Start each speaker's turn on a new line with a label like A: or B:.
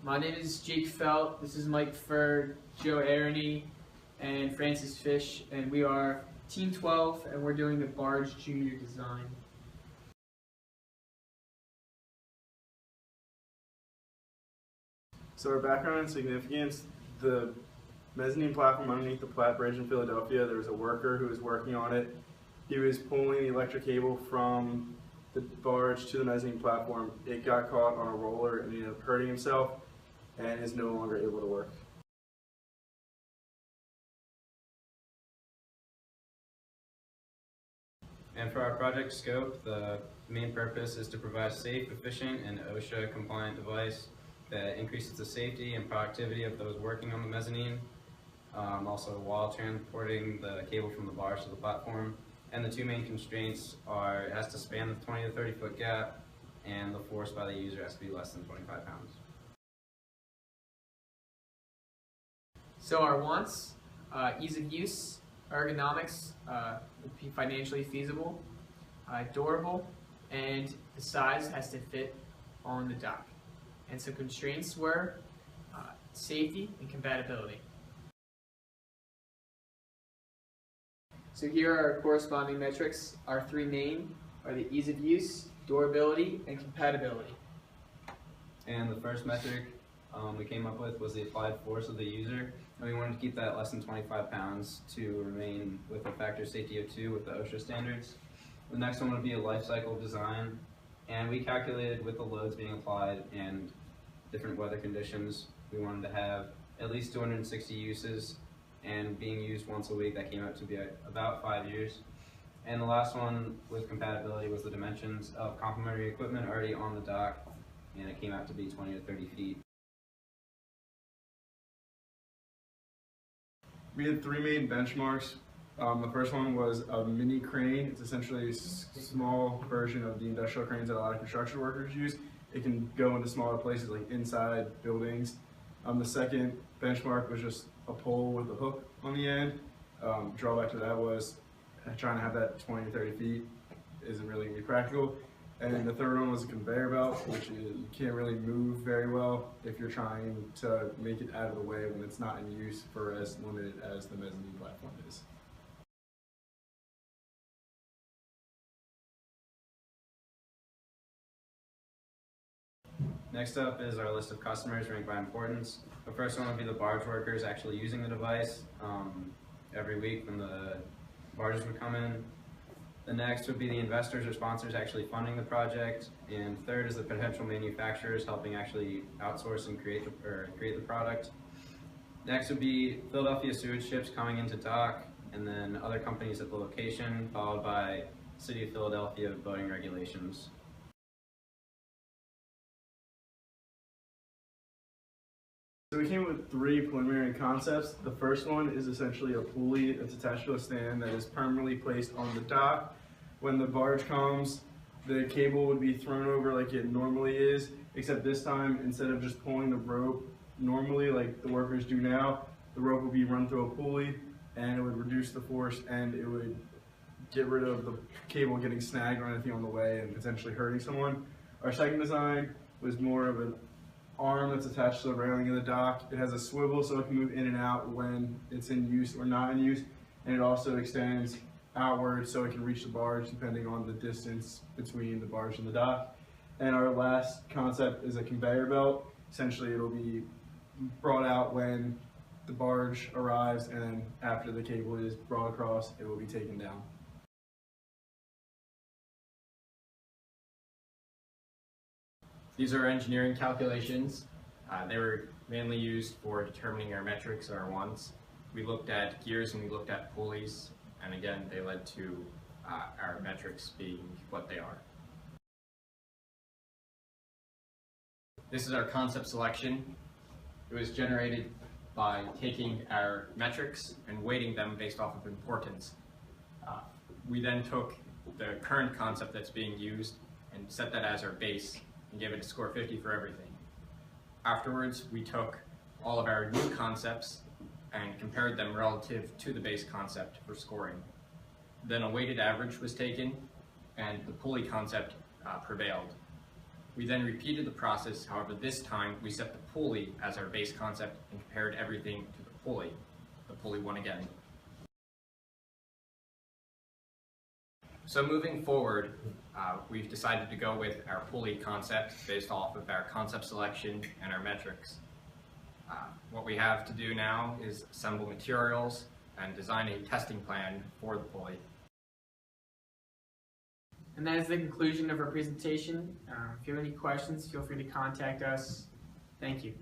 A: My name is Jake Felt. This is Mike Ferd, Joe Aroney, and Francis Fish, and we are Team 12, and we're doing the barge junior design.
B: So our background and significance, the mezzanine platform underneath the Platte Bridge in Philadelphia, there was a worker who was working on it. He was pulling the electric cable from the barge to the mezzanine platform. It got caught on a roller and he ended up hurting himself and is no longer able to work.
C: And for our project scope, the main purpose is to provide a safe, efficient, and OSHA compliant device that increases the safety and productivity of those working on the mezzanine, also while transporting the cable from the barge to the platform. And the two main constraints are it has to span the 20 to 30 foot gap, and the force by the user has to be less than 25 pounds.
A: So our wants, ease of use, ergonomics, would be financially feasible, durable, and the size has to fit on the dock. And some constraints were safety and compatibility. So here are our corresponding metrics. Our three main are the ease of use, durability, and compatibility.
C: And the first metric we came up with was the applied force of the user, and we wanted to keep that less than 25 pounds to remain with a factor safety of 2 with the OSHA standards. The next one would be a life cycle design, and we calculated with the loads being applied and different weather conditions, we wanted to have at least 260 uses and being used once a week. That came out to be about 5 years. And the last one with compatibility was the dimensions of complementary equipment already on the dock, and it came out to be 20 to 30 feet.
B: We had three main benchmarks. The first one was a mini crane. It's essentially a small version of the industrial cranes that a lot of construction workers use. It can go into smaller places like inside buildings. The second benchmark was just a pole with a hook on the end. Drawback to that was trying to have that 20 to 30 feet isn't really going to be practical. And the third one was a conveyor belt, which you can't really move very well if you're trying to make it out of the way when it's not in use for as limited as the mezzanine platform is.
C: Next up is our list of customers ranked by importance. The first one would be the barge workers actually using the device every week when the barges would come in. The next would be the investors or sponsors actually funding the project. And third is the potential manufacturers helping actually outsource and create the product. Next would be Philadelphia sewage ships coming into dock, and then other companies at the location, followed by City of Philadelphia boating regulations.
B: So we came up with three preliminary concepts. The first one is essentially a pulley that's attached to a stand that is permanently placed on the dock. When the barge comes, the cable would be thrown over like it normally is, except this time, instead of just pulling the rope normally like the workers do now, the rope would be run through a pulley and it would reduce the force and it would get rid of the cable getting snagged or anything on the way and potentially hurting someone. Our second design was more of an arm that's attached to the railing of the dock. It has a swivel so it can move in and out when it's in use or not in use, and it also extends outward so it can reach the barge depending on the distance between the barge and the dock. And our last concept is a conveyor belt. Essentially it'll be brought out when the barge arrives, and then after the cable is brought across it will be taken down.
D: These are engineering calculations. They were mainly used for determining our metrics or our wants. We looked at gears and we looked at pulleys, and again, they led to our metrics being what they are. This is our concept selection. It was generated by taking our metrics and weighting them based off of importance. We then took the current concept that's being used and set that as our base and gave it a score 50 for everything. Afterwards, we took all of our new concepts and compared them relative to the base concept for scoring. Then a weighted average was taken, and the pulley concept prevailed. We then repeated the process, however this time we set the pulley as our base concept and compared everything to the pulley. The pulley won again. So moving forward, we've decided to go with our pulley concept based off of our concept selection and our metrics. What we have to do now is assemble materials and design a testing plan for the pulley.
A: And that is the conclusion of our presentation. If you have any questions, feel free to contact us. Thank you.